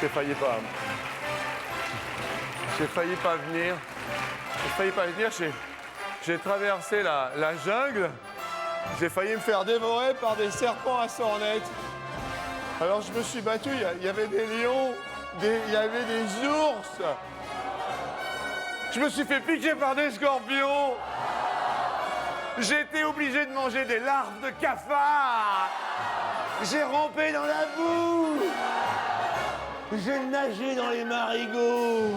J'ai failli pas. J'ai failli pas venir. J'ai traversé la jungle. J'ai failli me faire dévorer par des serpents à sornettes. Alors je me suis battu. Il y avait des lions, il y avait des ours. Je me suis fait piquer par des scorpions. J'ai été obligé de manger des larves de cafard. J'ai rampé dans la boue. J'ai nagé dans les marigots.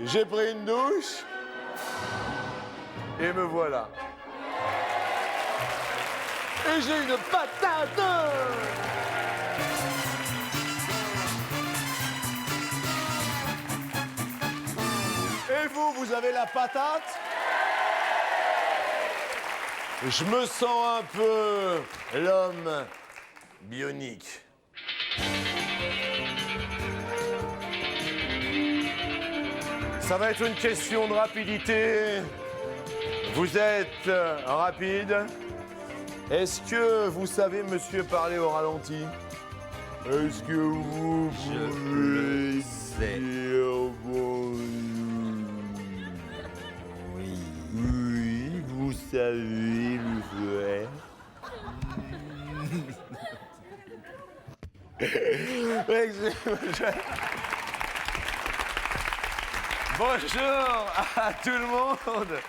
J'ai pris une douche. Et me voilà. Et j'ai une patate. Et vous avez la patate? Je me sens un peu l'homme bionique. Ça va être une question de rapidité. Vous êtes rapide. Est-ce que vous savez, monsieur, parler au ralenti? Est-ce que vous pouvez dire bonjour? Oui, vous savez le faire. Bonjour à tout le monde.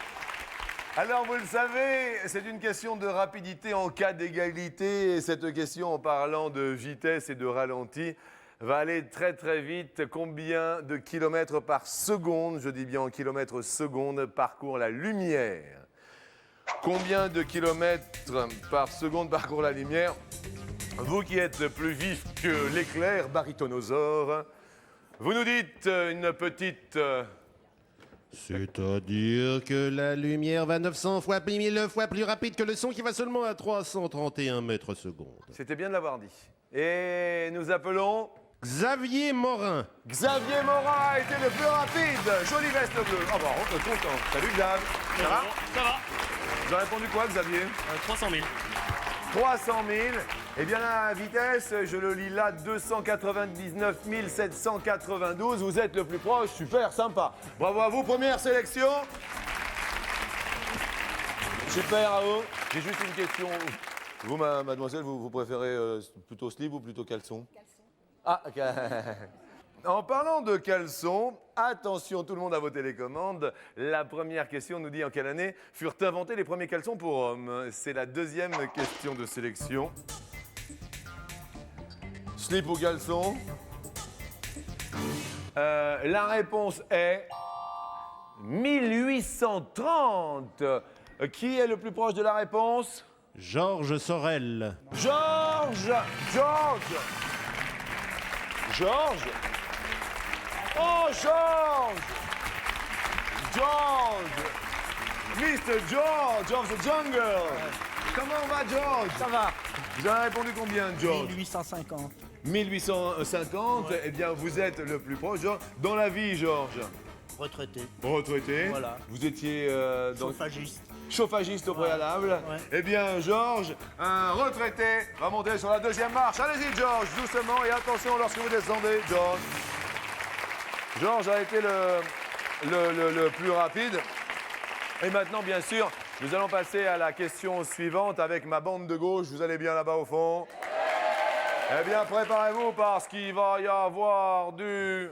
Alors, vous le savez, c'est une question de rapidité en cas d'égalité. Et cette question, en parlant de vitesse et de ralenti, va aller très très vite. Combien de kilomètres par seconde, je dis bien en kilomètres seconde, parcourt la lumière? Combien de kilomètres par seconde parcourt la lumière? Vous qui êtes plus vif que l'éclair, barytonosaure, vous nous dites une petite... C'est-à-dire que la lumière va 900 fois, 1000 fois plus rapide que le son qui va seulement à 331 mètres secondes. C'était bien de l'avoir dit. Et nous appelons... Xavier Morin. Xavier Morin a été le plus rapide. Jolie veste bleue. Oh bah, on est content. Salut Xav. Ça va? Ça va. Vous avez répondu quoi, Xavier? 300 000. 300 000. Eh bien, la vitesse, je le lis là, 299 792. Vous êtes le plus proche. Super, sympa. Bravo à vous. Première sélection. Super à vous. J'ai juste une question. Vous, mademoiselle, vous préférez plutôt slip ou plutôt caleçon? Caleçon. Ah, ok. En parlant de caleçon, attention tout le monde à vos télécommandes. La première question nous dit en quelle année furent inventés les premiers caleçons pour hommes? C'est la deuxième question de sélection. Slip ou caleçon? La réponse est 1830. Qui est le plus proche de la réponse? Georges Sorel. Georges. Oh, George! Mr. George of the Jungle! Comment va, George? Ça va. Vous avez répondu combien, George? 1850. 1850, Ouais. Eh bien, vous êtes le plus proche, George. Dans la vie, George? Retraité. Retraité. Voilà. Vous étiez Chauffagiste. chauffagiste au préalable. Ouais. Eh bien, George, un retraité, va monter sur la deuxième marche. Allez-y, George, doucement et attention lorsque vous descendez, George. George a été le plus rapide. Et maintenant, bien sûr, nous allons passer à la question suivante avec ma bande de gauche. Vous allez bien là-bas au fond? Eh bien, préparez-vous parce qu'il va y avoir du...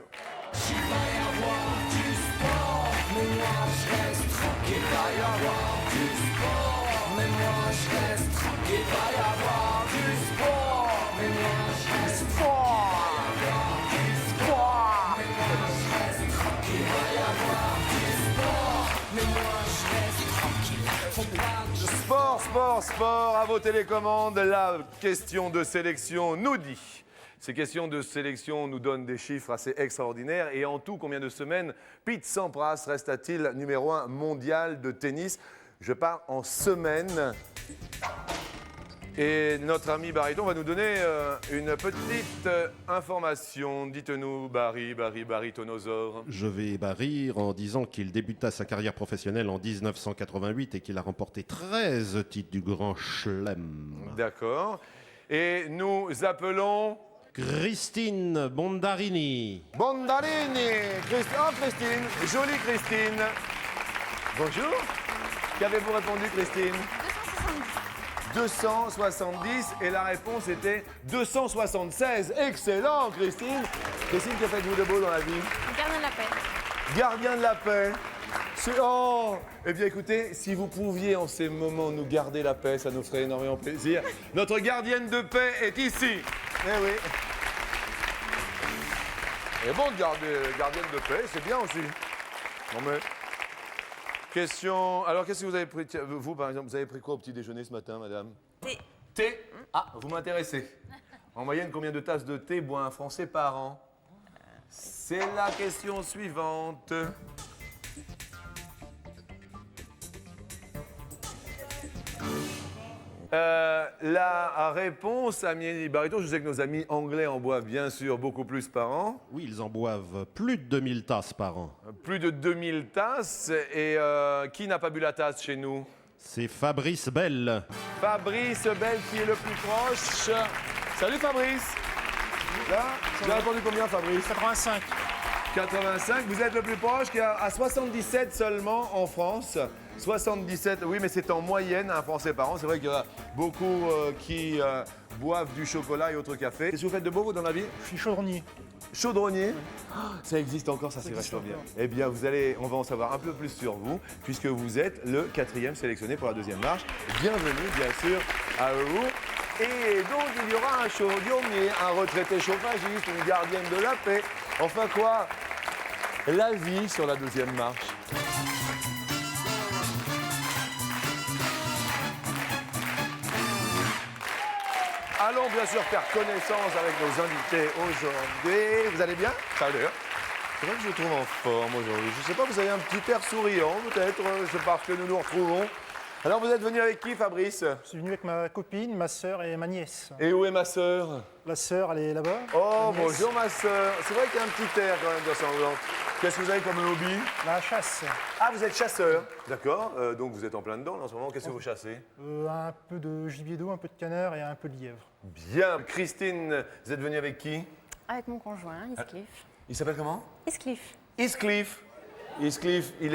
Sport, à vos télécommandes, la question de sélection nous dit. Ces questions de sélection nous donnent des chiffres assez extraordinaires. Et en tout, combien de semaines Pete Sampras resta-t-il numéro 1 mondial de tennis? Je parle en semaines. Et notre ami Baryton va nous donner une petite information. Dites-nous, Barytonosaure. Je vais barrir en disant qu'il débuta sa carrière professionnelle en 1988 et qu'il a remporté 13 titres du Grand Chelem. D'accord. Et nous appelons Christine Bondarini. Bondarini. Christine. Jolie Christine. Bonjour. Qu'avez-vous répondu, Christine? 270 et la réponse était 276. Excellent, Christine. Christine, que faites-vous de beau dans la vie? Gardien de la paix. Gardien de la paix. Oh. Eh bien, écoutez, si vous pouviez en ces moments nous garder la paix, ça nous ferait énormément plaisir. Notre gardienne de paix est ici. Eh oui. Et bon, gardienne de paix, c'est bien aussi. Non mais... Question. Alors, qu'est-ce que vous avez pris? Tiens, vous, par exemple, vous avez pris quoi au petit déjeuner ce matin, madame? Thé. Thé? Ah, vous m'intéressez. En moyenne, combien de tasses de thé boit un Français par an? C'est la question suivante. La réponse, Amélie Barreto, je sais que nos amis anglais en boivent bien sûr beaucoup plus par an. Oui, ils en boivent plus de 2000 tasses par an. Plus de 2000 tasses. Et qui n'a pas bu la tasse chez nous? C'est Fabrice Bell. Fabrice Bell qui est le plus proche. Salut Fabrice. Là, vous avez répondu combien Fabrice? 85. 85. Vous êtes le plus proche qui est à 77 seulement en France. 77, oui, mais c'est en moyenne un Français par an. C'est vrai qu'il y a beaucoup qui boivent du chocolat et autres cafés. Qu'est-ce que vous faites de beau, vous, dans la vie? Je suis chaudronnier. Chaudronnier? Ça existe encore, ça c'est vachement bien. Eh bien, on va en savoir un peu plus sur vous, puisque vous êtes le 4e sélectionné pour la 2e marche. Bienvenue, bien sûr, à vous. Et donc, il y aura un chaudronnier, un retraité chauffagiste, une gardienne de la paix. Enfin quoi? La vie sur la 2e marche. Allons bien sûr faire connaissance avec nos invités aujourd'hui. Vous allez bien? Ça va d'ailleurs. C'est vrai que je vous trouve en forme aujourd'hui. Je ne sais pas, vous avez un petit air souriant peut-être, c'est parce que nous nous retrouvons. Alors vous êtes venu avec qui, Fabrice? Je suis venu avec ma copine, ma sœur et ma nièce. Et où est ma sœur? La sœur, elle est là-bas. Oh, La nièce, bonjour ma sœur. C'est vrai qu'il y a un petit air quand même de ressemblant. Qu'est-ce que vous avez comme hobby? La chasse. Ah, vous êtes chasseur. D'accord, donc vous êtes en plein dedans là, en ce moment. Qu'est-ce que vous chassez? Un peu de gibier d'eau, un peu de canard et un peu de lièvre. Bien. Christine, vous êtes venue avec qui? Avec mon conjoint, Iscliffe. Il s'appelle comment? Iscliffe. Iscliffe. Iscliffe, c'est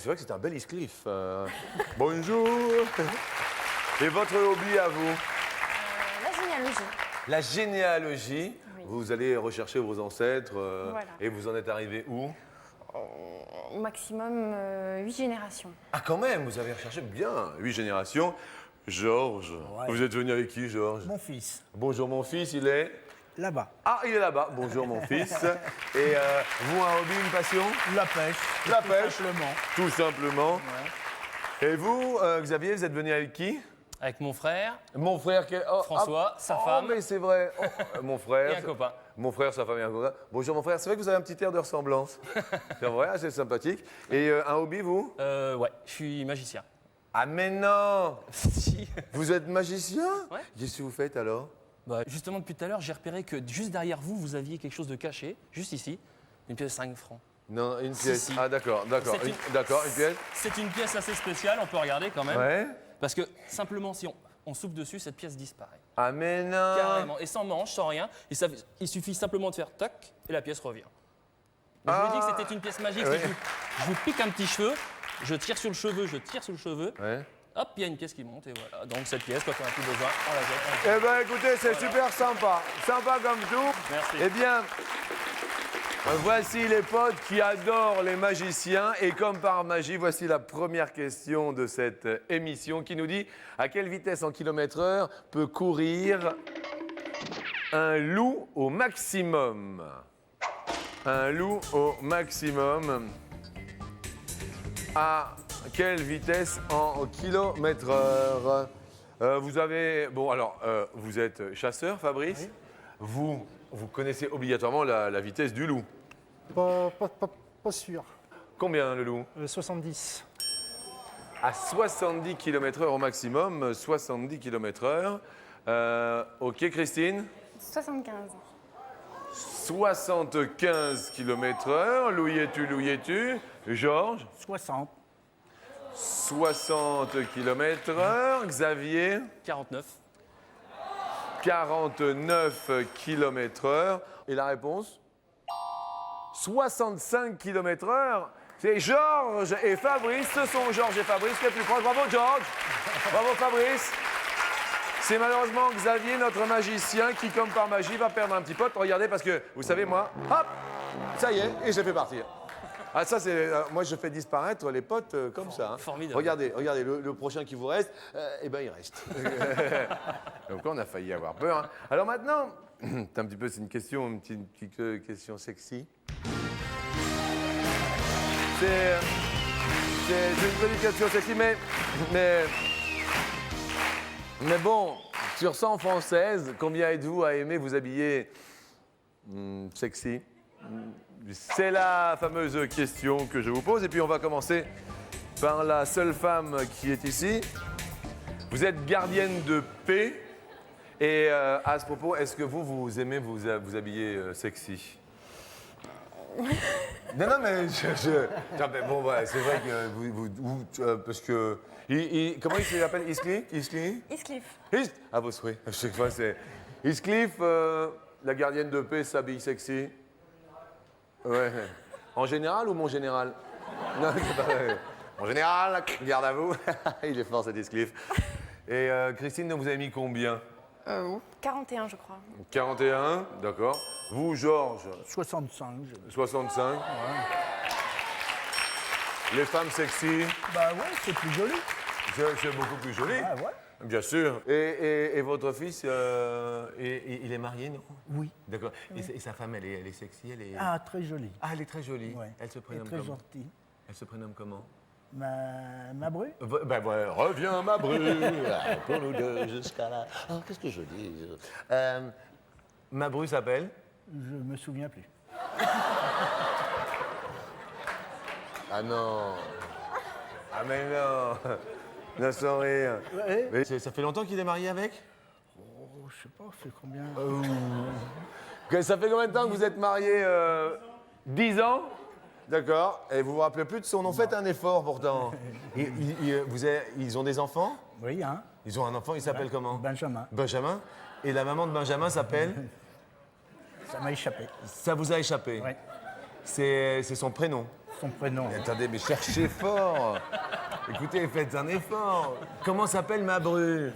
vrai que c'est un bel Iscliffe. Bonjour. Et votre hobby à vous? La généalogie. La généalogie. Oui. Vous allez rechercher vos ancêtres. Voilà. Et vous en êtes arrivé où? Au maximum 8 générations. Ah, quand même, vous avez recherché bien. 8 générations. Georges. Ouais. Vous êtes venu avec qui, Georges? Mon fils, Bonjour, mon fils, il est. là-bas. Ah, il est là-bas. Bonjour, mon fils. Et vous, un hobby, une passion? La pêche. La tout pêche. simplement. Tout simplement. Et vous, Xavier, vous êtes venu avec qui? Avec mon frère Mon frère, François, sa femme. mais c'est vrai. Oh, mon frère. et un copain. Mon frère, sa femme et un copain. Bonjour, mon frère. C'est vrai que vous avez un petit air de ressemblance. C'est vrai, c'est sympathique. Et un hobby, vous? Ouais, je suis magicien. Ah, mais non! Si. Vous êtes magicien? Ouais. Qu'est-ce que vous faites alors? Bah, justement, depuis tout à l'heure, j'ai repéré que juste derrière vous, vous aviez quelque chose de caché, juste ici, une pièce de 5 francs. Non, une Si, pièce. si. Ah, d'accord. C'est Une pièce. C'est une pièce assez spéciale, on peut regarder quand même. Ouais. Parce que simplement, si on souffle dessus, cette pièce disparaît. Ah, mais non! Carrément. Et sans manche, sans rien. Et ça, il suffit simplement de faire tac, et la pièce revient. Donc, je vous ai dit que c'était une pièce magique. Ouais. Je vous pique un petit cheveu, je tire sur le cheveu, Ouais. hop, il y a une pièce qui monte, et voilà. Donc cette pièce, quand on n'a plus besoin, on la jette. Eh bien, écoutez, c'est Voilà. super sympa. Sympa comme tout. Merci. Eh bien, voici les potes qui adorent les magiciens. Et comme par magie, voici la première question de cette émission qui nous dit à quelle vitesse en kilomètre-heure peut courir un loup au maximum? Un loup au maximum. À quelle vitesse en kilomètre-heure? Vous avez... Bon, alors, vous êtes chasseur, Fabrice? Oui. Vous connaissez obligatoirement la vitesse du loup. Pas sûr. Combien, le loup? 70. À 70 km/h au maximum, 70 km/h. Ok, Christine? 75. 75 km/h. Louis es-tu? Georges? 60. 60 km/h. Xavier? 49. 49 km/h. Et la réponse 65 km/h. C'est Georges et Fabrice. Ce sont Georges et Fabrice les plus proches. Bravo Georges. Bravo Fabrice. C'est malheureusement Xavier, notre magicien, qui, comme par magie, va perdre un petit pote. Regardez, parce que, vous savez, moi, hop, ça y est, et j'ai fait partir. Ah, ça, c'est... moi, je fais disparaître les potes comme ça. Hein. Formidable. Regardez, le prochain qui vous reste, eh ben, il reste. Donc, on a failli avoir peur. Hein. Alors maintenant, c'est un petit peu, c'est une petite question sexy. C'est une petite question sexy, mais bon, sur 100 françaises, combien êtes-vous à aimer vous habiller sexy? C'est la fameuse question que je vous pose. Et puis on va commencer par la seule femme qui est ici. Vous êtes gardienne de paix. Et à ce propos, est-ce que vous aimez vous habiller sexy? Non, mais bon, ouais, c'est vrai que parce que... comment il s'appelle? Heathcliff. À vos souhaits. À chaque fois, c'est... Heathcliff, la gardienne de paix, s'habille sexy. Ouais. En général ou mon général? Non, c'est pas vrai. En général, garde à vous. Il est fort, cet Heathcliff. Et Christine, vous avez mis combien? 41, je crois. 41, d'accord. Vous, Georges? 65. 65. Ouais. Les femmes sexy? Bah ouais, c'est plus joli. C'est beaucoup plus joli. Ah ouais. Bien sûr. Et votre fils, il est marié, non? Oui. D'accord. Et sa femme, elle est sexy, elle est... Ah, très joli. Ah, elle est très jolie. Ouais. Elle se prénomme très comment? gentille. Elle se prénomme comment? Ma bru. Ben ouais, reviens ma bru, pour nous deux jusqu'à là. Oh, qu'est-ce que je dis? Ma bru s'appelle? Je me souviens plus. Ah non. Ah mais non. Non, sans rire. Ouais. Mais ça fait longtemps qu'il est marié avec? Oh, je sais pas, c'est combien? Ça fait combien de temps que vous êtes mariés? 10 ans? D'accord. Et vous vous rappelez plus de son nom? Faites un effort pourtant. Ils ont des enfants? Oui, hein. Ils ont un enfant, il s'appelle comment? Benjamin. Benjamin. Et la maman de Benjamin s'appelle? Ça m'a échappé. Ça vous a échappé? Oui. C'est son prénom. Son prénom. Mais attendez, mais cherchez fort. Écoutez, faites un effort. Comment s'appelle ma bru?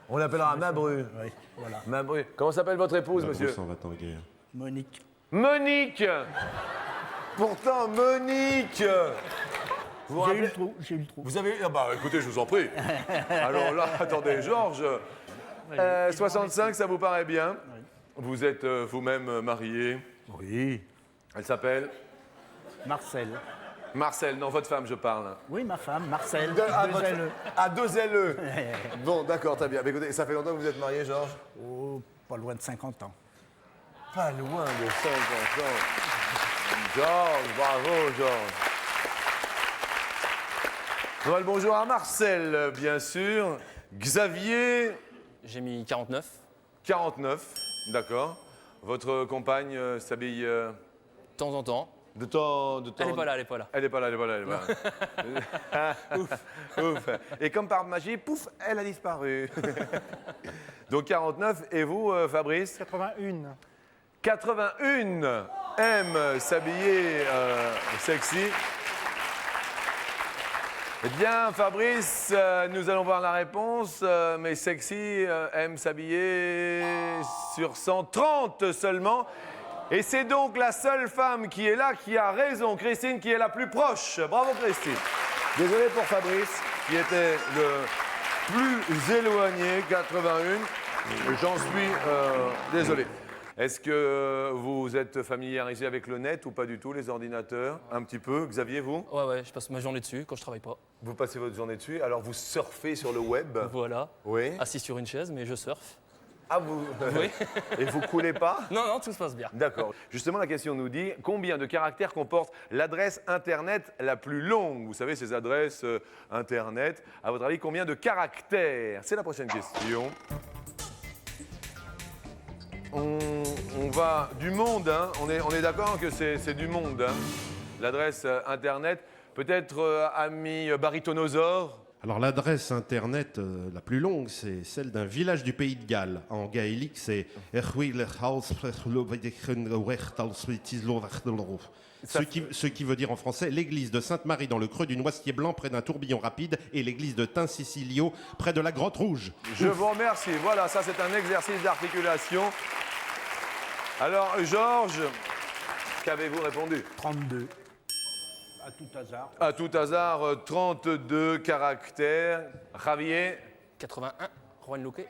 On l'appellera ma bru. Oui, voilà. Ma bru. Comment s'appelle votre épouse, monsieur? s'en va en guerre. Monique. Monique. Pourtant, Monique. Vous vous J'ai eu rappelez- le trou, j'ai eu le trou. Vous avez... Ah bah écoutez, je vous en prie. Alors là, attendez, Georges. 65, ça vous paraît bien? Vous êtes vous-même marié? Oui. Elle s'appelle? Marcel. Marcel, non, votre femme, je parle. Oui, ma femme, Marcel. À deux LE. Bon, d'accord, très bien. Mais écoutez, ça fait longtemps que vous êtes marié, Georges? Oh, pas loin de 50 ans. Pas loin de 50 ans. Georges, bravo, Georges. On va le bonjour à Marcel, bien sûr. Xavier, J'ai mis 49. 49, d'accord. Votre compagne s'habille De temps en temps. de temps... Elle n'est pas là, elle n'est pas là. Elle n'est pas là, elle n'est pas là. Ouf. Ouf. Et comme par magie, pouf, elle a disparu. Donc 49. Et vous, Fabrice? 81. 81 aime s'habiller sexy. Eh bien, Fabrice, nous allons voir la réponse. Mais sexy aime s'habiller sur 130 seulement. Et c'est donc la seule femme qui est là qui a raison. Christine qui est la plus proche. Bravo, Christine. Désolé pour Fabrice, qui était le plus éloigné, 81. J'en suis désolé. Est-ce que vous êtes familiarisé avec le net ou pas du tout, les ordinateurs? Un petit peu. Xavier, vous? Ouais, je passe ma journée dessus quand je travaille pas. Vous passez votre journée dessus, alors vous surfez sur le web? Voilà. Oui. Assis sur une chaise, mais je surfe. Ah, vous... Oui. Et vous coulez pas? Non, tout se passe bien. D'accord. Justement, la question nous dit combien de caractères comporte l'adresse Internet la plus longue? Vous savez, ces adresses Internet. À votre avis, combien de caractères? C'est la prochaine question. On va du monde, hein. On est d'accord que c'est du monde, hein. L'adresse Internet. Peut-être ami barytonosaure. Alors l'adresse internet la plus longue, c'est celle d'un village du pays de Galles. En gaélique, c'est ce qui veut dire en français l'église de Sainte-Marie dans le creux du noisetier blanc près d'un tourbillon rapide et l'église de Tincicilio près de la grotte rouge. Je vous remercie. Voilà, ça c'est un exercice d'articulation. Alors, Georges, qu'avez-vous répondu? 32. À tout hasard. À tout hasard, 32 caractères. Javier? 81, Juan Luque.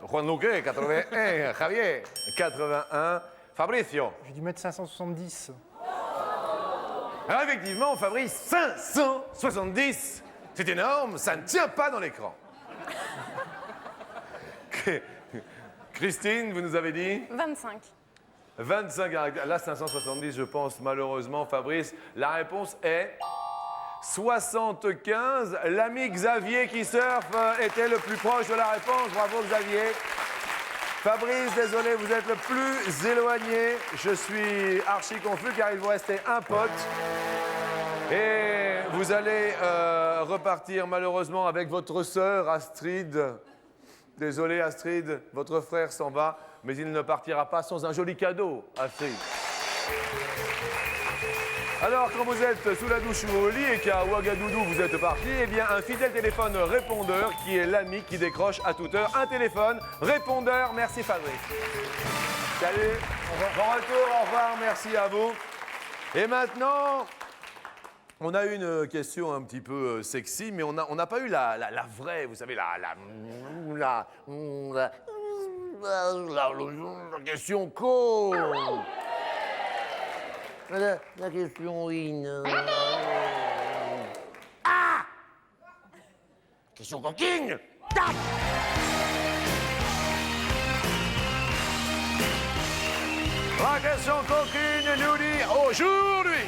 Juan Luque, 81. Javier? 81. Fabricio? J'ai dû mettre 570. Alors effectivement, Fabrice, 570. C'est énorme, ça ne tient pas dans l'écran. Christine, vous nous avez dit 25. 25 caractères. Là, 570, je pense, malheureusement, Fabrice. La réponse est 75. L'ami Xavier qui surfe était le plus proche de la réponse. Bravo, Xavier. Fabrice, désolé, vous êtes le plus éloigné. Je suis archi confus car il vous restait un pote. Et vous allez repartir malheureusement avec votre sœur Astrid. Désolé Astrid, votre frère s'en va, mais il ne partira pas sans un joli cadeau, Astrid. Alors, quand vous êtes sous la douche ou au lit et qu'à Ouagadougou vous êtes parti, eh bien, un fidèle téléphone répondeur qui est l'ami qui décroche à toute heure un téléphone répondeur. Merci Fabrice. Salut. Bon retour, au revoir, merci à vous. Et maintenant, on a une question un petit peu sexy, mais on n'a pas eu la vraie, vous savez, la question con. La question in. Ah! Question coquine. Tape. La question coquine nous dit aujourd'hui,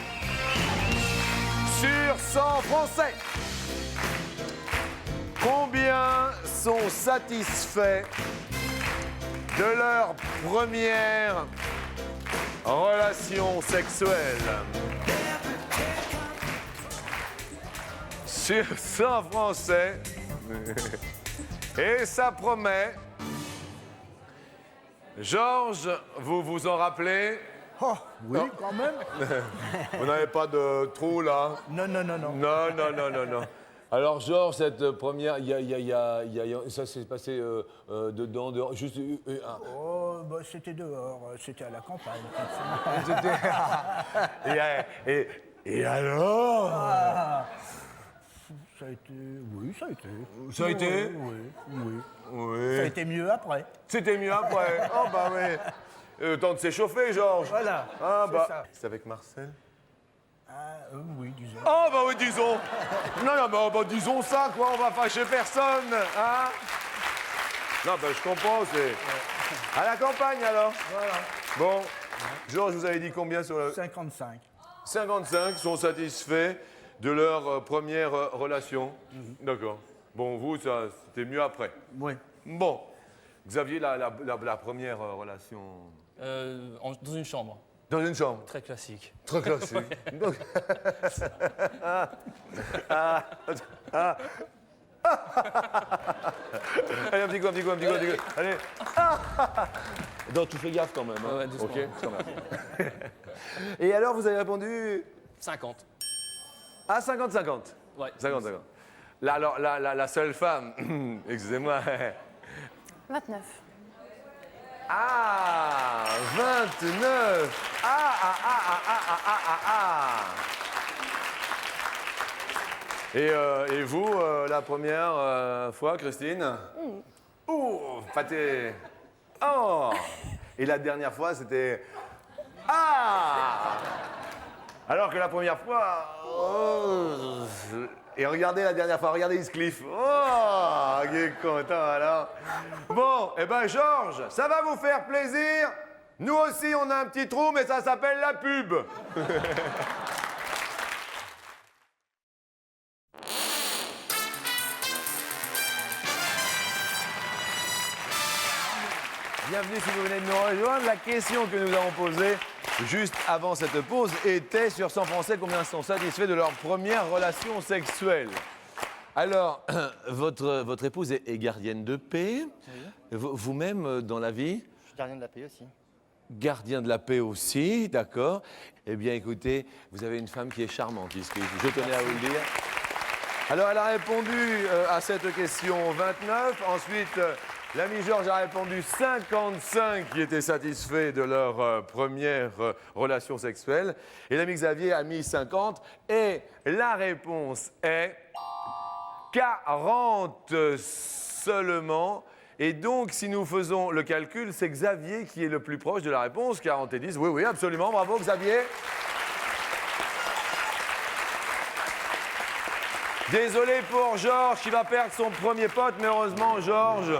sur 100 Français, combien sont satisfaits de leur première relation sexuelle? Sur 100 Français, et ça promet. Georges, vous vous en rappelez? Oh, oui, Non. quand même. Vous n'avez pas de trou là? Non. Non. Alors Georges, cette première, ça s'est passé dedans, dehors, juste Oh, bah, c'était dehors, c'était à la campagne. et alors? Ça a été... Oui, ça a été. Ça a été? Oui. Ça a été mieux après. C'était mieux après. Oh bah oui. Le temps de s'échauffer, Georges. Voilà, Ah c'est bah. ça. C'est avec Marcel? Oui, disons. Oh bah oui, disons. Non, bah disons ça, quoi. On va fâcher personne, hein? Non, bah je comprends, c'est... À la campagne, alors? Voilà. Bon. Georges, vous avez dit combien sur le... 55. 55 sont satisfaits de leur première relation. D'accord. Bon, vous, ça, c'était mieux après. Oui. Bon. Xavier, la première relation... Dans une chambre, Dans une chambre. très classique. Très classique. Donc- Allez, un petit coup. Allez. Non, tu fais gaffe quand même. Hein. Ouais, doucement. Ok, quand même. Et alors, vous avez répondu 50. à 50-50. Ouais. 50-50. Alors, la seule femme, excusez-moi. 29. Ah, 29. Et vous, la première fois, Christine? Ouh, pâté. Oh. Et la dernière fois, c'était... Ah. Alors que la première fois... Oh. Et regardez la dernière fois, regardez Heathcliff. Oh, qui est content alors. Bon, eh ben Georges, ça va vous faire plaisir? Nous aussi, on a un petit trou, mais ça s'appelle la pub. Bienvenue si vous venez de nous rejoindre. La question que nous avons posée juste avant cette pause était sur 100 Français combien sont satisfaits de leur première relation sexuelle. Alors, votre épouse est gardienne de paix. Vous-même, dans la vie, Je suis gardien de la paix aussi. gardien de la paix aussi, d'accord. Eh bien, écoutez, vous avez une femme qui est charmante, ici. Je tenais à vous le dire. Alors, elle a répondu à cette question 29. Ensuite, l'ami Georges a répondu 55 qui étaient satisfaits de leur première relation sexuelle. Et l'ami Xavier a mis 50. Et la réponse est 40 seulement. Et donc, si nous faisons le calcul, c'est Xavier qui est le plus proche de la réponse. 40 et 10. Oui, oui, absolument. Bravo, Xavier. Désolé pour Georges qui va perdre son premier pote, mais heureusement, Georges,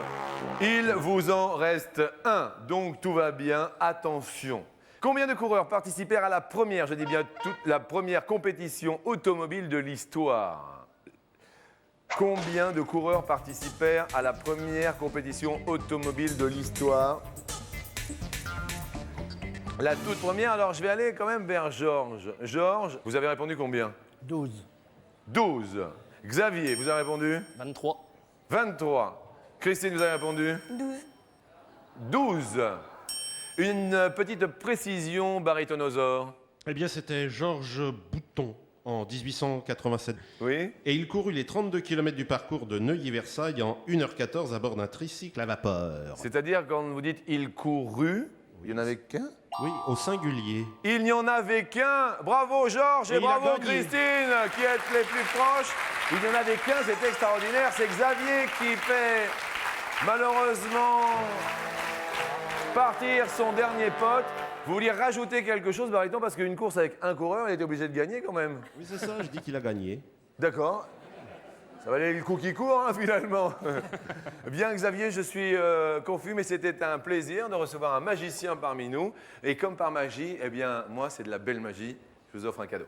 il vous en reste un. Donc, tout va bien. Attention. Combien de coureurs participèrent à la première, je dis bien toute la première compétition automobile de l'histoire? Combien de coureurs participèrent à la première compétition automobile de l'histoire? La toute première, alors je vais aller quand même vers Georges. Georges, vous avez répondu combien? 12. 12. Xavier, vous avez répondu? 23. 23. Christine, vous avez répondu? 12. 12. Une petite précision, barytonosaure. Eh bien, c'était Georges Bouton en 1887. Oui? Et il courut les 32 km du parcours de Neuilly-Versailles en 1h14 à bord d'un tricycle à vapeur. C'est-à-dire, quand vous dites il courut, il n'y en avait qu'un? Oui, au singulier. Il n'y en avait qu'un. Bravo Georges et Et il a bravo gagné. Christine qui êtes les plus proches. Il n'y en avait qu'un, c'est extraordinaire. C'est Xavier qui fait malheureusement partir son dernier pote. Vous vouliez rajouter quelque chose, Baryton, parce qu'une course avec un coureur, il était obligé de gagner quand même. Oui, c'est ça, je dis qu'il a gagné. D'accord. Ça valait le coup qui court, hein, finalement. Bien, Xavier, je suis confus, mais c'était un plaisir de recevoir un magicien parmi nous. Et comme par magie, eh bien, moi, c'est de la belle magie. Je vous offre un cadeau.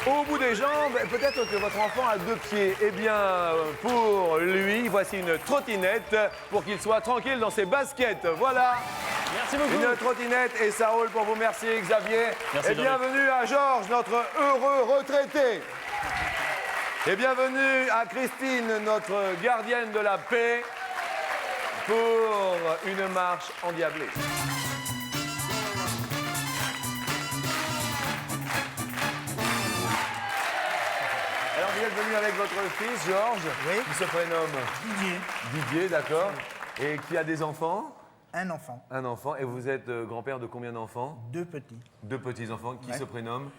Au bout des jambes, peut-être que votre enfant a 2 pieds. Eh bien, pour lui, voici une trottinette pour qu'il soit tranquille dans ses baskets. Voilà. Merci beaucoup. Une trottinette et ça roule pour vous. Merci Xavier. Merci, et bienvenue à Georges, notre heureux retraité. Et bienvenue à Christine, notre gardienne de la paix, pour une marche endiablée. Alors vous êtes venu avec votre fils, Georges, Oui. qui se prénomme Didier. Didier, d'accord, et qui a des enfants? Un enfant. Un enfant. Et vous êtes grand-père de combien d'enfants? 2 petits. 2 petits-enfants qui Ouais. se prénomment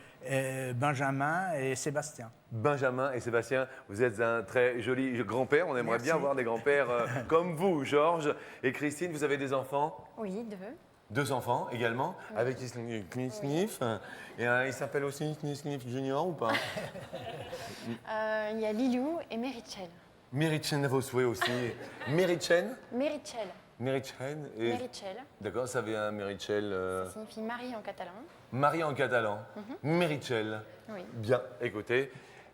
Benjamin et Sébastien. Benjamin et Sébastien. Vous êtes un très joli grand-père. On aimerait bien avoir des grands-pères comme vous, Georges. Et Christine, vous avez des enfants? Oui, 2. 2 enfants également, avec Sniff Sniff. Et il s'appelle aussi Sniff Sniff Junior ou pas? Il y a Lilou et Merichel. Merichen à vos souhaits aussi. Merichen? Merichel. Merichen. Et... Merichel. D'accord, ça vient Merichel. Ça signifie Marie en catalan. Marie en catalan. Merichel. Oui. Bien, écoutez,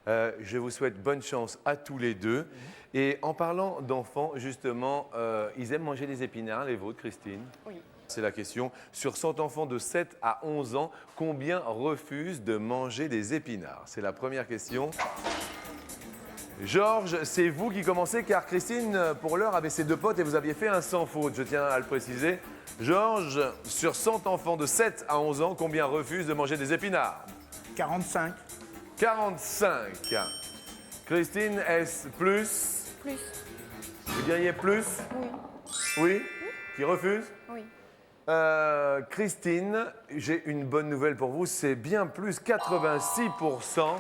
je vous souhaite bonne chance à tous les deux. Et en parlant d'enfants, justement, ils aiment manger des épinards, les vôtres, Christine? Oui. C'est la question. Sur 100 enfants de 7 à 11 ans, combien refusent de manger des épinards? C'est la première question. Georges, c'est vous qui commencez, car Christine, pour l'heure, avait ses 2 potes et vous aviez fait un sans faute, je tiens à le préciser. Georges, sur 100 enfants de 7 à 11 ans, combien refusent de manger des épinards? 45. 45. Christine, est-ce plus? Plus. Vous diriez plus? Oui. Oui? Qui refuse? Oui. Christine, j'ai une bonne nouvelle pour vous, c'est bien plus, 86%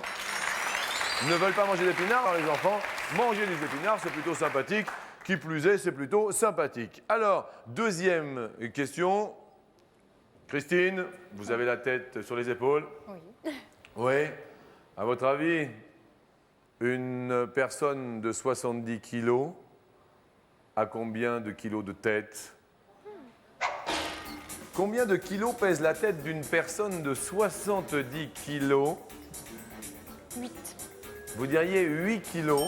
ne veulent pas manger d'épinards. Alors les enfants, manger des épinards, c'est plutôt sympathique. Qui plus est, c'est plutôt sympathique. Alors, deuxième question. Christine, vous avez la tête sur les épaules? Oui. Oui. À votre avis, une personne de 70 kilos a combien de kilos de tête? Combien de kilos pèse la tête d'une personne de 70 kilos? 8. Vous diriez 8 kilos.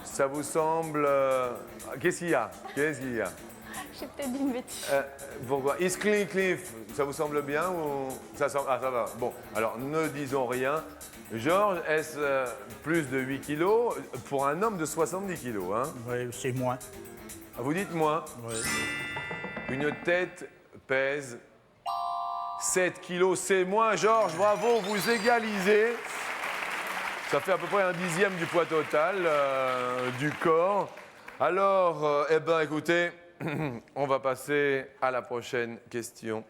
Ça vous semble... Qu'est-ce qu'il y a? Qu'est-ce qu'il y a? Je J'ai peut-être dit une bêtise. Pourquoi Cliff, ça vous semble bien ou ça semble... Ah, ça va. Bon, alors ne disons rien. Georges, est-ce plus de 8 kilos pour un homme de 70 kilos, hein? Oui, c'est moins. Vous dites moins. Oui. Une tête pèse 7 kilos, c'est moins. Georges, bravo, vous égalisez. Ça fait à peu près un dixième du poids total du corps. Alors, eh ben, écoutez, on va passer à la prochaine question.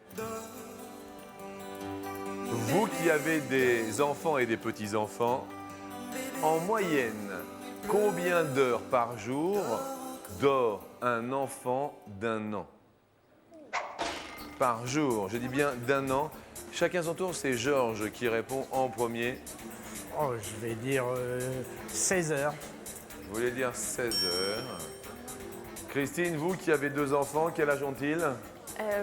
Vous qui avez des enfants et des petits-enfants, en moyenne, combien d'heures par jour dort un enfant d'1 an? Par jour, je dis bien d'1 an. Chacun son tour, c'est Georges qui répond en premier. Oh, je vais dire 16 heures. Vous voulez dire 16 heures. Christine, vous qui avez 2 enfants, quel âge ont-ils?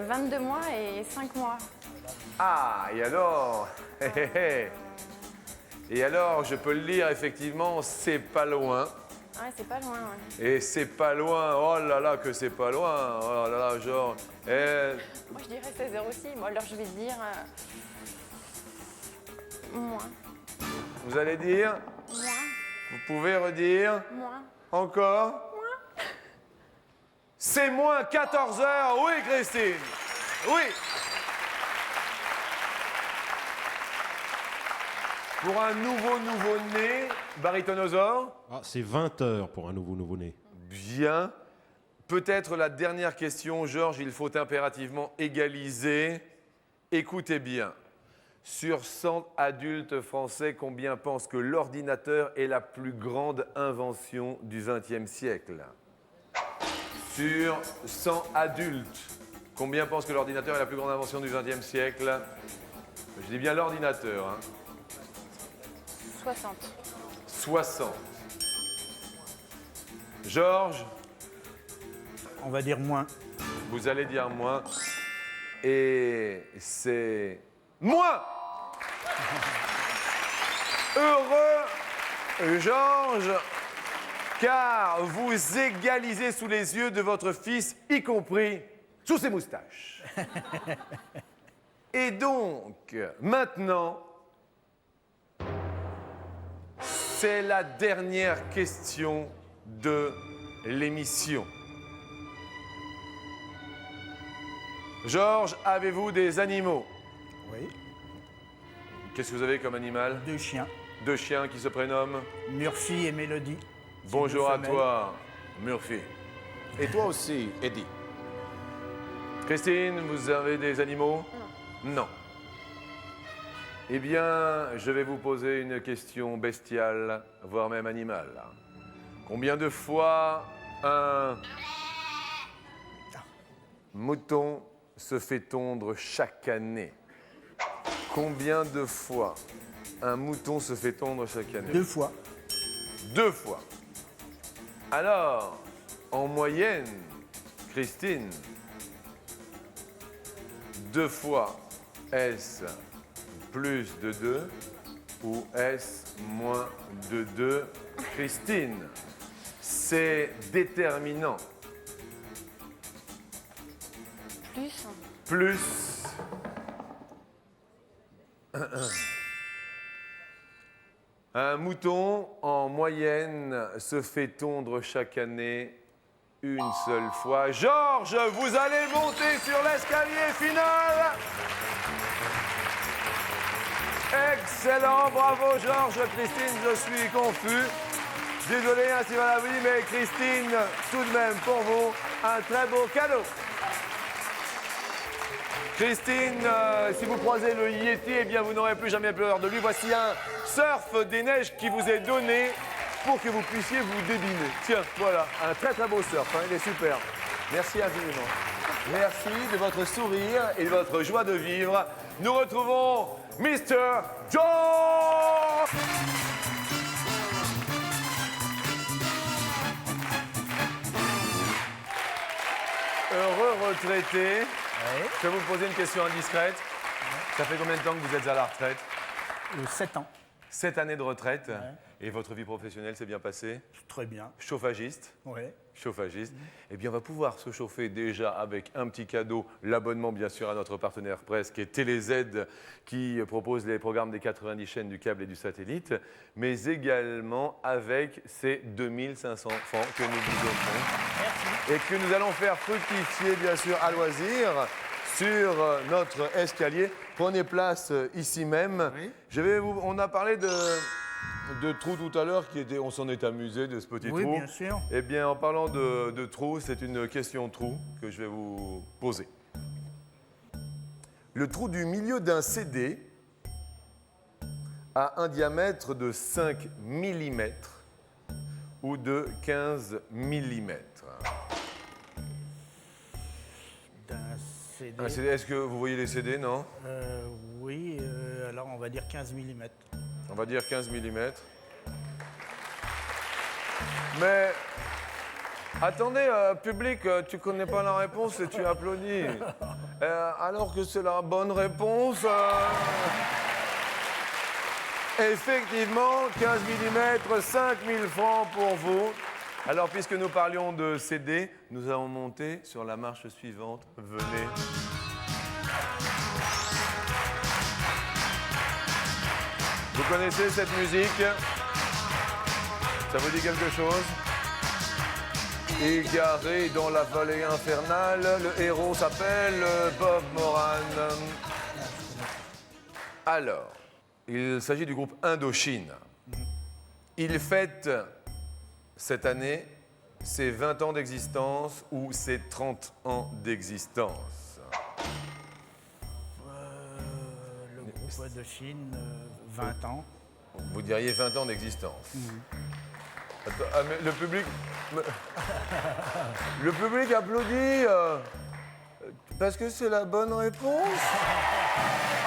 22 mois et 5 mois. Ah, et alors hé, hé, hé. Et alors, je peux le lire, effectivement, c'est pas loin. Ouais, c'est pas loin, ouais. Et c'est pas loin, oh là là, que c'est pas loin. Oh là là, genre. Moi, je dirais 16 heures aussi. Bon, alors, je vais dire moins. Vous allez dire? Moins. Vous pouvez redire? Moins. Encore? C'est moins 14 heures, oui, Christine. Oui. Pour un nouveau-né, barytonosaure. Ah, c'est 20 heures pour un nouveau-né. Bien. Peut-être la dernière question, Georges, il faut impérativement égaliser. Écoutez bien. Sur 100 adultes français, combien pensent que l'ordinateur est la plus grande invention du XXe siècle? Sur 100 adultes, combien pensent que l'ordinateur est la plus grande invention du XXe siècle? Je dis bien l'ordinateur. Hein. 60. 60. Georges, On va dire moins. vous allez dire moins. Et c'est moins. Heureux, Georges, car vous égalisez sous les yeux de votre fils, y compris sous ses moustaches. Et donc, maintenant, c'est la dernière question de l'émission. Georges, avez-vous des animaux? Oui. Qu'est-ce que vous avez comme animal? 2 chiens, 2 chiens qui se prénomment? Murphy et Mélodie. Bonjour à femelles. toi, Murphy. Et toi aussi, Eddie. Christine, vous avez des animaux? Non. Eh bien, je vais vous poser une question bestiale, voire même animale. Combien de fois un mouton se fait tondre chaque année? Combien de fois un mouton se fait tondre chaque année? 2 fois. 2 fois. Alors, en moyenne, Christine, 2 fois, est-ce plus de 2 ou est-ce moins de 2? Christine, c'est déterminant. Plus. Plus. Un mouton, en moyenne, se fait tondre chaque année une seule fois. Georges, vous allez monter sur l'escalier final. Excellent, bravo Georges. Christine, je suis confus. Désolé, hein, si va la vie, mais Christine, tout de même pour vous, un très beau cadeau. Christine, si vous croisez le Yéti, eh bien vous n'aurez plus jamais peur de lui. Voici un surf des neiges qui vous est donné pour que vous puissiez vous débiner. Tiens, voilà, un très très beau surf, hein, il est super. Merci infiniment. Merci de votre sourire et de votre joie de vivre. Nous retrouvons Mr. George. Heureux retraité. Ouais. Je vais vous poser une question indiscrète. Ça fait combien de temps que vous êtes à la retraite? 7 ans. 7 années de retraite. Et votre vie professionnelle s'est bien passée? Très bien. Chauffagiste? Ouais. Chauffagiste. Eh bien, on va pouvoir se chauffer déjà avec un petit cadeau, l'abonnement bien sûr à notre partenaire presse qui est TéléZ, qui propose les programmes des 90 chaînes du câble et du satellite, mais également avec ces 2500 francs que nous vous offrons et que nous allons faire fructifier bien sûr à loisir sur notre escalier. Prenez place ici même. Oui. On a parlé de trous tout à l'heure, on s'en est amusé de ce petit Oui, trou. bien sûr. Eh bien, en parlant de trous, c'est une question trou que je vais vous poser. Le trou du milieu d'un CD a un diamètre de 5 mm ou de 15 mm. D'un CD. Un CD, est-ce que vous voyez les CD, non? Oui, alors on va dire 15 mm. On va dire 15 mm. Mais attendez, public, tu connais pas la réponse et tu applaudis. Alors que c'est la bonne réponse. Effectivement, 15 mm, 5000 francs pour vous. Alors, puisque nous parlions de CD, nous allons monter sur la marche suivante. Venez. Vous connaissez cette musique? Ça vous dit quelque chose? Égaré dans la vallée infernale, le héros s'appelle Bob Moran. Alors, il s'agit du groupe Indochine. Il fête cette année ses 20 ans d'existence ou ses 30 ans d'existence. Le groupe de Chine, 20 ans. Vous diriez 20 ans d'existence. Attends, mais le public applaudit parce que c'est la bonne réponse.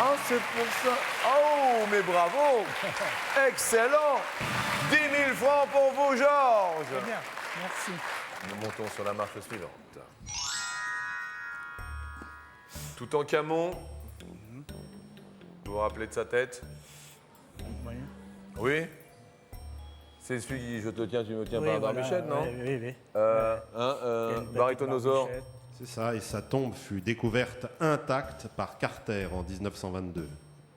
Ah, c'est pour ça. Oh, mais bravo. Excellent. 10 000 francs pour vous, Georges. Très bien, merci. Nous montons sur la marche suivante. Toutankhamon. Vous vous rappelez de sa tête? Oui. Oui. C'est celui qui Je te tiens, tu me tiens Oui, par la voilà, barbichette, non? Oui. Barytonosaure. C'est ça, et sa tombe fut découverte intacte par Carter en 1922.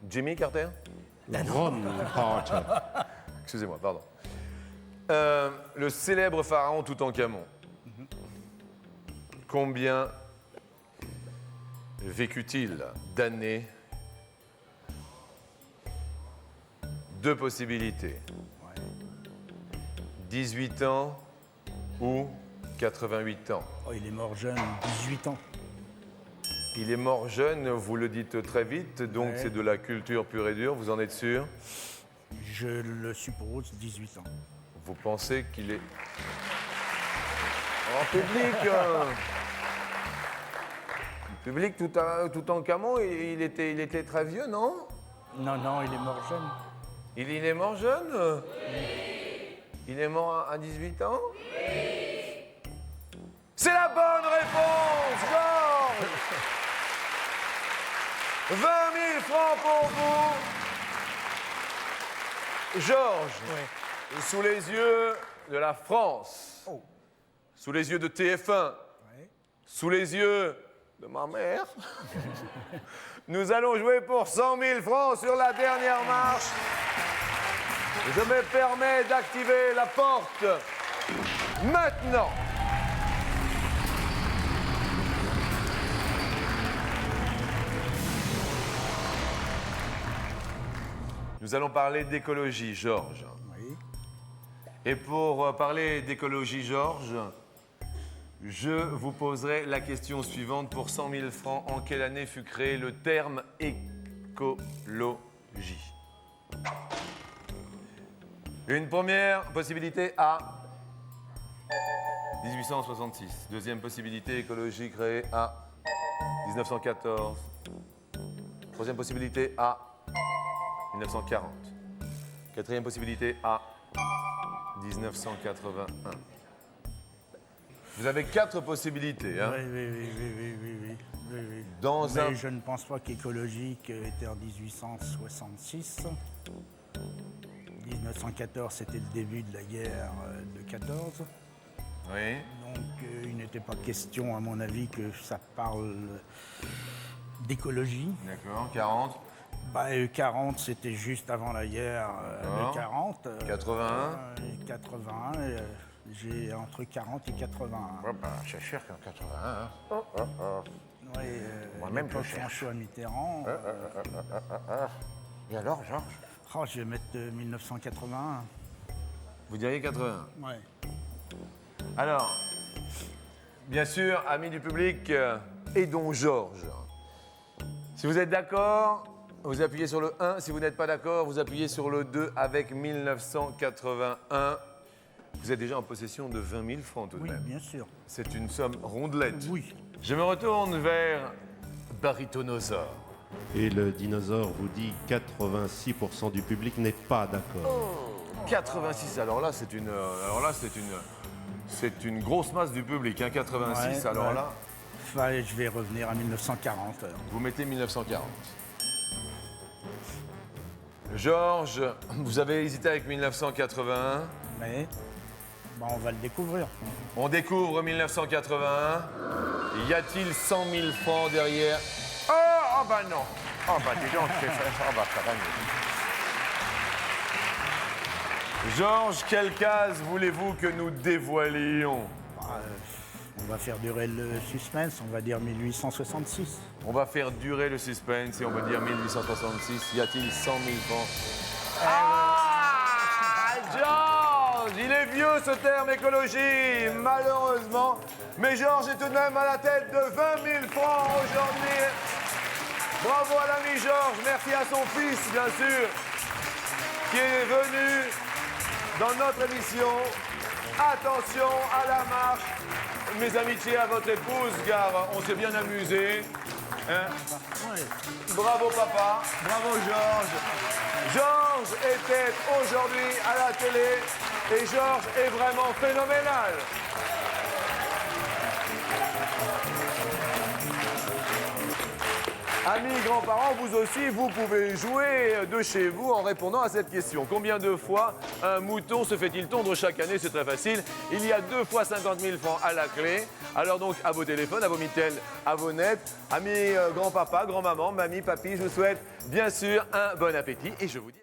Jimmy Carter? Ron Carter. Excusez-moi, pardon. Le célèbre pharaon Toutankhamon. Combien vécut-il d'années? Deux possibilités. 18 ans ou 88 ans. Oh, il est mort jeune, 18 ans. Il est mort jeune, vous le dites très vite, donc Ouais. c'est de la culture pure et dure, vous en être sûr? Je le suppose, 18 ans. Vous pensez qu'il est... En public Le public, Toutankhamon, il était très vieux, non? Non, il est mort jeune. Il est mort jeune? Il est mort à 18 ans? C'est la bonne réponse, Georges! 20 000 francs pour vous. Georges, sous les yeux de la France, sous les yeux de TF1, sous les yeux de ma mère, nous allons jouer pour 100 000 francs sur la dernière marche. Je me permets d'activer la porte maintenant. Nous allons parler d'écologie, Georges. Oui. Et pour parler d'écologie, Georges, je vous poserai la question suivante. Pour 100 000 francs, en quelle année fut créé le terme écologie? Une première possibilité A, 1866. Deuxième possibilité, écologie créée à 1914. Troisième possibilité A, 1940. Quatrième possibilité A, 1981. Vous avez 4 possibilités. Hein. Oui. Dans Mais un... je ne pense pas qu'écologique était en 1866. 1914, c'était le début de la guerre de 14. Oui. Donc il n'était pas question, à mon avis, que ça parle d'écologie. D'accord. 40. 40, c'était juste avant la guerre D'accord. de 40. 81. 81, j'ai entre 40 et 81. Ouais, bah, c'est sûr qu'en 81, hein. Ouais, Moi-même, je l'époque cherche. François Mitterrand. Et alors, Georges? Je vais mettre 1981. Vous diriez 81. Ouais. Alors, bien sûr, amis du public, aidons Georges. Si vous êtes d'accord, vous appuyez sur le 1. Si vous n'êtes pas d'accord, vous appuyez sur le 2 avec 1981. Vous êtes déjà en possession de 20 000 francs tout de Oui, même. bien sûr. C'est une somme rondelette. Oui. Je me retourne vers Barytonosaure. Et le dinosaure vous dit 86% du public n'est pas d'accord. 86, alors là, c'est une grosse masse du public, hein, 86, Ouais, alors ouais. là, Je vais revenir à 1940. vous mettez 1940. Georges, vous avez hésité avec 1981. Mais on va le découvrir. On découvre 1981. Y a-t-il 100 000 francs derrière? Oh bah non. Oh bah dis donc, c'est ça. Oh bah ça va mieux. Georges, quelle case voulez-vous que nous dévoilions? On va faire durer le suspense, on va dire 1866. On va faire durer le suspense et on va dire 1866. Y a-t-il 100 000 francs? Ah, Georges, il est vieux ce terme écologie, malheureusement. Mais Georges est tout de même à la tête de 20 000 francs aujourd'hui. Bravo à l'ami Georges, merci à son fils, bien sûr, qui est venu dans notre émission. Attention à la marche. Mes amitiés à votre épouse, car on s'est bien amusé. Hein? Bravo papa, bravo Georges. Georges était aujourd'hui à la télé et Georges est vraiment phénoménal. Amis grands-parents, vous aussi, vous pouvez jouer de chez vous en répondant à cette question. Combien de fois un mouton se fait-il tondre chaque année? C'est très facile. Il y a 2 fois 50 000 francs à la clé. Alors donc, à vos téléphones, à vos mitelles, à vos nets. Amis grand-papa, grand-maman, mamie, papy, je vous souhaite bien sûr un bon appétit et je vous dis...